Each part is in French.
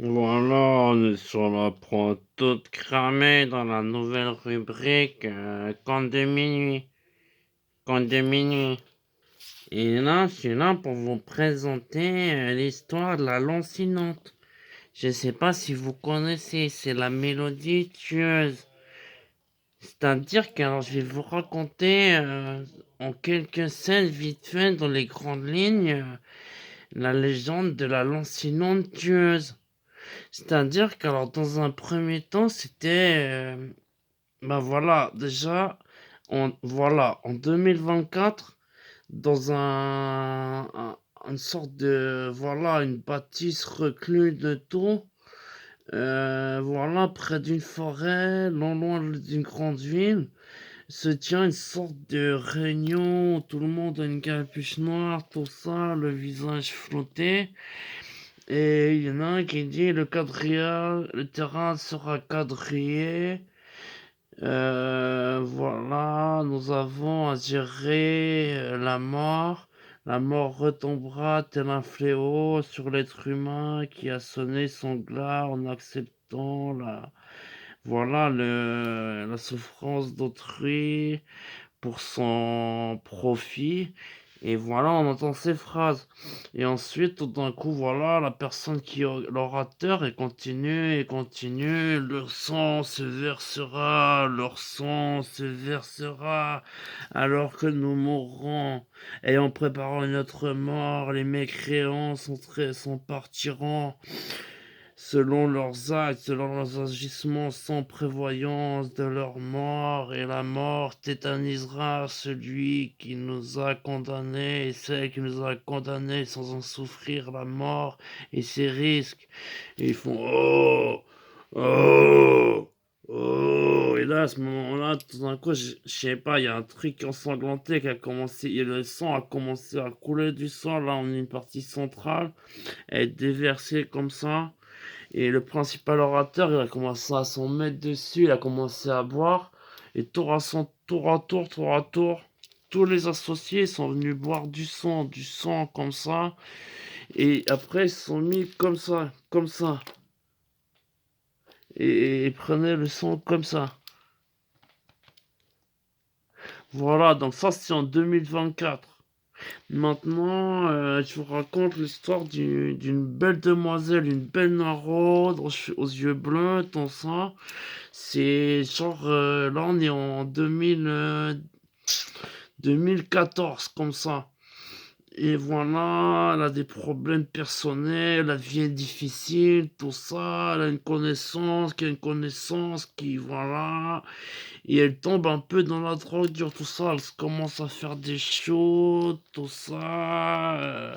Voilà, on est sur la prod toute cramée dans la nouvelle rubrique Conte de minuit. Conte de minuit. Et là, je suis là pour vous présenter l'histoire de la lancinante. Je sais pas si vous connaissez, c'est la mélodie tueuse. C'est-à-dire que alors, je vais vous raconter en quelques scènes vite fait dans les grandes lignes la légende de la lancinante tueuse. C'est-à-dire qu'alors dans un premier temps, c'était ben voilà, déjà en 2024 dans une sorte de voilà, une bâtisse recluse de tout, voilà, près d'une forêt, non loin d'une grande ville, se tient une sorte de réunion où tout le monde a une capuche noire, tout ça, le visage flouté. Et il y en a un qui dit le terrain sera quadrillé. Voilà, nous avons à gérer la mort. La mort retombera tel un fléau sur l'être humain qui a sonné son glas en acceptant la souffrance d'autrui pour son profit. Et voilà, on entend ces phrases. Et ensuite, tout d'un coup, voilà, la personne qui est l'orateur, et continue, et continue. Leur sang se versera, leur sang se versera, alors que nous mourrons. Et en préparant notre mort, les mécréants sont partiront selon leurs actes, selon leurs agissements, sans prévoyance de leur mort, et la mort tétanisera celui qui nous a condamnés et celle qui nous a condamnés sans en souffrir la mort et ses risques. Et ils font oh, oh, oh. Et là, à ce moment-là, tout d'un coup, je sais pas, il y a un truc ensanglanté qui a commencé, et le sang a commencé à couler du sang, là, on est une partie centrale, à être déversée comme ça. Et le principal orateur, il a commencé à s'en mettre dessus, il a commencé à boire. Et tour à tour, tous les associés sont venus boire du sang comme ça. Et après, ils se sont mis comme ça, comme ça. Et prenaient le sang comme ça. Voilà, donc ça c'est en 2024. Maintenant, je vous raconte l'histoire d'une belle demoiselle, une belle noiraude aux yeux bleus, tout ça. C'est genre, là on est en 2014, comme ça. Et voilà, elle a des problèmes personnels, la vie est difficile, tout ça. Elle a une connaissance, voilà. Et elle tombe un peu dans la drogue dure, tout ça. Elle commence à faire des shows, tout ça.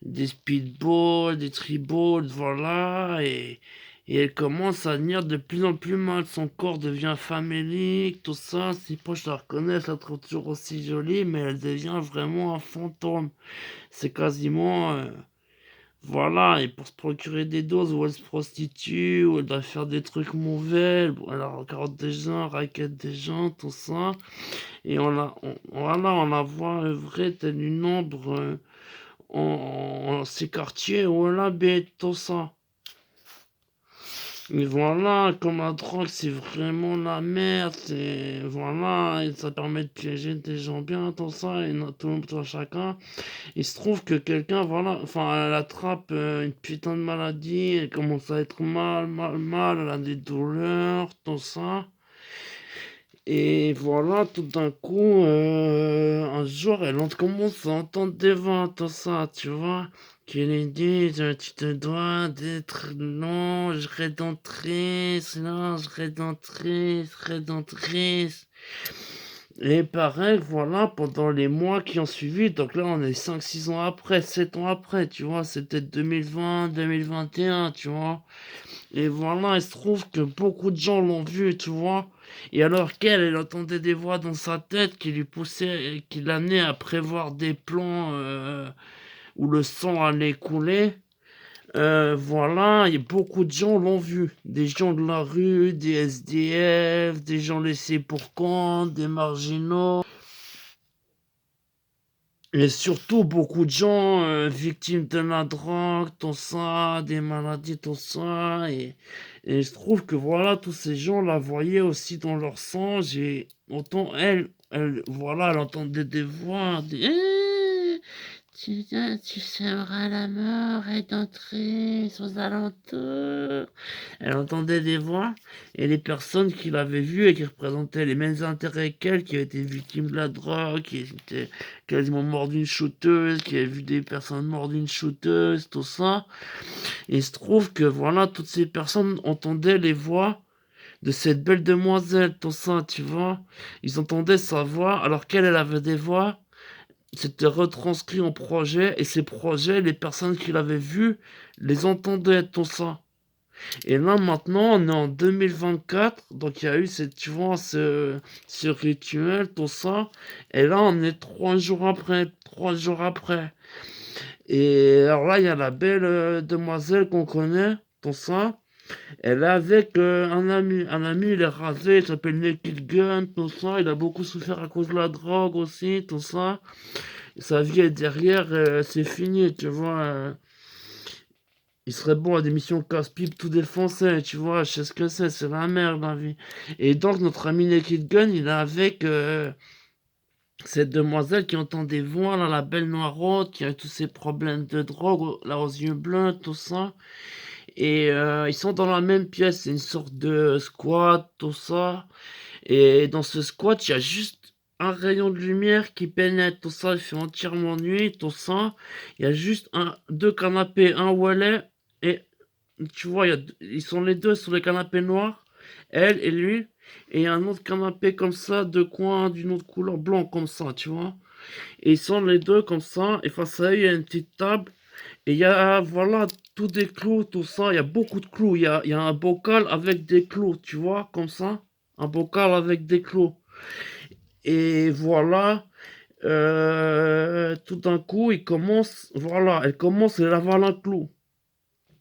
Des speedballs, des triballs, voilà, et elle commence à venir de plus en plus mal. Son corps devient famélique, tout ça. Ses proches la reconnaissent, la trouvent toujours aussi jolie, mais elle devient vraiment un fantôme. C'est quasiment, voilà, et pour se procurer des doses où elle se prostitue, où elle doit faire des trucs mauvais, elle regarde des gens, raquette des gens, tout ça. Et voilà, on la voit œuvrer telle une ombre. En ces quartiers où elle habite, tout ça. Mais voilà, comme la drogue, c'est vraiment la merde, c'est, voilà, et ça permet de piéger des gens bien, tout ça, et tout le monde, tout chacun. Il se trouve que quelqu'un, voilà, enfin, elle attrape une putain de maladie, elle commence à être mal, elle a des douleurs, tout ça. Et voilà, tout d'un coup, un jour, commence à entendre des voix, tout ça, tu vois, qui lui disent, tu te dois d'être rédemptrice. Et pareil, voilà, pendant les mois qui ont suivi, donc là, on est 5 6 ans après, 7 ans après, tu vois, c'était 2020, 2021, tu vois. Et voilà, il se trouve que beaucoup de gens l'ont vu, tu vois. Et alors qu'elle, elle entendait des voix dans sa tête qui lui poussaient, qui l'amenaient à prévoir des plans où le sang allait couler. Voilà, et beaucoup de gens l'ont vu. Des gens de la rue, des SDF, des gens laissés pour compte, des marginaux. Et surtout, beaucoup de gens victimes de la drogue, tout ça, des maladies, tout ça. Et je trouve que voilà, tous ces gens la voyaient aussi dans leur sang. J'ai autant voilà, elle entendait des voix, tu seras la mort et d'entrer aux alentours. Elle entendait des voix et les personnes qui l'avaient vue et qui représentaient les mêmes intérêts qu'elle, qui étaient victimes de la drogue, qui étaient quasiment morts d'une shooteuse, qui avaient vu des personnes mortes d'une shooteuse, tout ça. Et il se trouve que voilà, toutes ces personnes entendaient les voix de cette belle demoiselle, tout ça, tu vois. Ils entendaient sa voix alors qu'elle, elle avait des voix. C'était retranscrit en projet et ces projets, les personnes qui l'avaient vu, les entendaient, tout ça. Et là, maintenant, on est en 2024, donc il y a eu cette, tu vois, ce rituel, tout ça. Et là, on est 3 jours après, 3 jours après. Et alors là, il y a la belle demoiselle qu'on connaît, tout ça. Elle est avec un ami. Un ami, il est rasé, il s'appelle Naked Gun, tout ça. Il a beaucoup souffert à cause de la drogue aussi, tout ça. Sa vie est derrière, c'est fini, tu vois. Il serait bon à des missions casse-pipe tout défoncé, tu vois, je sais ce que c'est la merde la vie. Et donc notre ami Naked Gun, il est avec cette demoiselle qui entend des voix, là, la belle noirotte, qui a tous ses problèmes de drogue, là aux yeux bleus, tout ça. Et ils sont dans la même pièce, c'est une sorte de squat, tout ça. Et dans ce squat, il y a juste un rayon de lumière qui pénètre, tout ça, il fait entièrement nuit, tout ça. Il y a juste deux canapés, un où elle est, et tu vois, ils sont les deux sur les canapés noirs, elle et lui, et il y a un autre canapé comme ça, deux coins d'une autre couleur blanc comme ça, tu vois. Et ils sont les deux comme ça, et face à eux, il y a une petite table, et il y a, voilà, tous des clous, tout ça, il y a beaucoup de clous, il y a un bocal avec des clous, tu vois, comme ça, un bocal avec des clous. Et voilà, tout d'un coup, il commence, voilà, elle commence, elle avale un clou.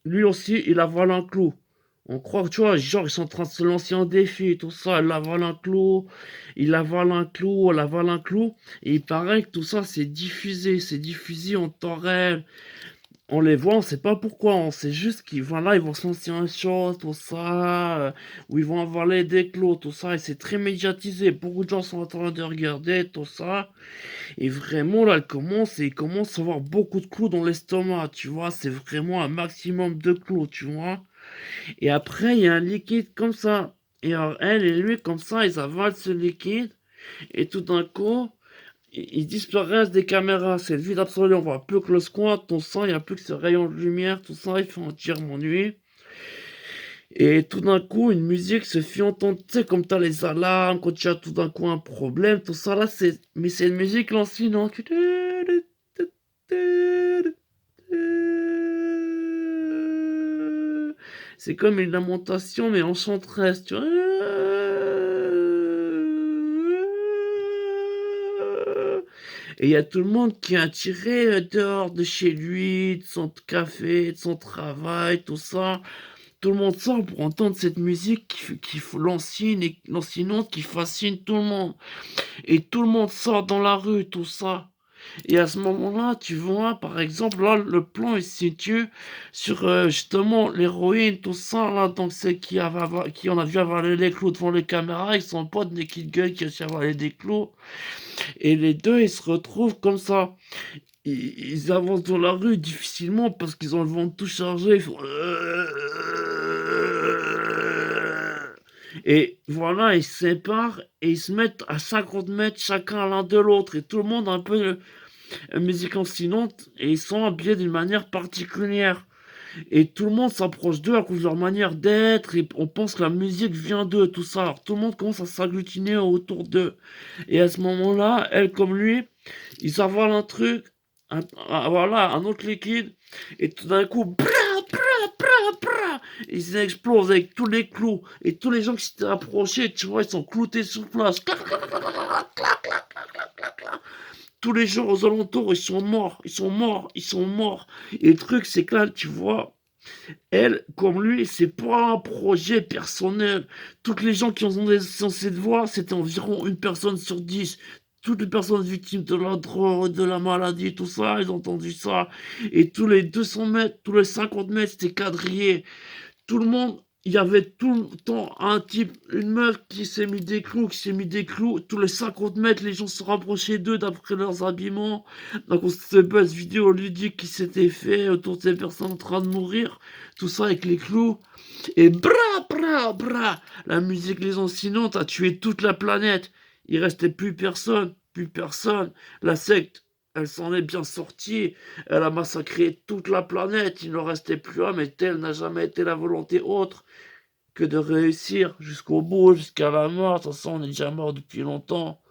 Lui aussi, il avale un clou. On croit que, tu vois, genre, ils sont en train de se lancer un défi, tout ça. Elle avale un clou, il avale un clou, elle avale un clou. Et il paraît que tout ça, c'est diffusé en temps réel. On les voit, on sait pas pourquoi, on sait juste qu'ils vont là, ils vont se lancer un shot, tout ça, où ils vont avaler des clous, tout ça, et c'est très médiatisé. Beaucoup de gens sont en train de regarder, tout ça. Et vraiment, là, il commence à avoir beaucoup de clous dans l'estomac, tu vois. C'est vraiment un maximum de clous, tu vois. Et après, il y a un liquide comme ça. Et alors, elle et lui, comme ça, ils avalent ce liquide. Et tout d'un coup, ils disparaissent des caméras. C'est le vide absolu. On voit plus que le squat, tout ça. Il n'y a plus que ce rayon de lumière, tout ça. Il fait entièrement nuit. Et tout d'un coup, une musique se fait entendre, tu sais, comme t'as les alarmes, quand tu as tout d'un coup un problème, tout ça là, mais c'est une musique lancinante. C'est comme une lamentation, mais enchanteresse, tu vois. Et il y a tout le monde qui est attiré dehors de chez lui, de son café, de son travail, tout ça. Tout le monde sort pour entendre cette musique lancinante qui fascine tout le monde. Et tout le monde sort dans la rue, tout ça. Et à ce moment-là, tu vois, par exemple, là, le plan est situé sur justement l'héroïne, tout ça, là, donc c'est qui en a vu avaler les clous devant les caméras, ils sont potes Naked Gun qui a aussi avalé des clous. Et les deux, ils se retrouvent comme ça. Ils avancent dans la rue difficilement parce qu'ils ont le ventre tout chargé. Ils font... Et voilà, ils se séparent et ils se mettent à 50 mètres chacun l'un de l'autre. Et tout le monde a un peu une musique lancinante et ils sont habillés d'une manière particulière. Et tout le monde s'approche d'eux à cause de leur manière d'être et on pense que la musique vient d'eux, tout ça. Alors tout le monde commence à s'agglutiner autour d'eux. Et à ce moment-là, elle comme lui, ils avalent un truc, voilà, un autre liquide, et tout d'un coup, ils explosent avec tous les clous. Et tous les gens qui s'étaient approchés, tu vois, ils sont cloutés sur place. Tous les gens aux alentours, ils sont morts, ils sont morts, ils sont morts. Et le truc, c'est que là, tu vois, elle, comme lui, c'est pas un projet personnel. Toutes les gens qui ont censé de voir, c'était environ une personne sur 10. toutes les personnes victimes de la drogue, de la maladie, tout ça, ils ont entendu ça. Et tous les 200 mètres, tous les 50 mètres, c'était quadrillé. Tout le monde, il y avait tout le temps un type, une meuf qui s'est mis des clous, qui s'est mis des clous. Tous les 50 mètres, les gens se rapprochaient d'eux d'après leurs habillements. Donc on s'est pas cette vidéo ludique qui s'était fait autour de ces personnes en train de mourir. Tout ça avec les clous. Et bra, bra, bra. La musique Les Enseignantes a tué toute la planète. Il restait plus personne, plus personne. La secte, elle s'en est bien sortie. Elle a massacré toute la planète. Il ne restait plus un, mais telle n'a jamais été la volonté autre que de réussir jusqu'au bout, jusqu'à la mort. De toute façon, on est déjà mort depuis longtemps.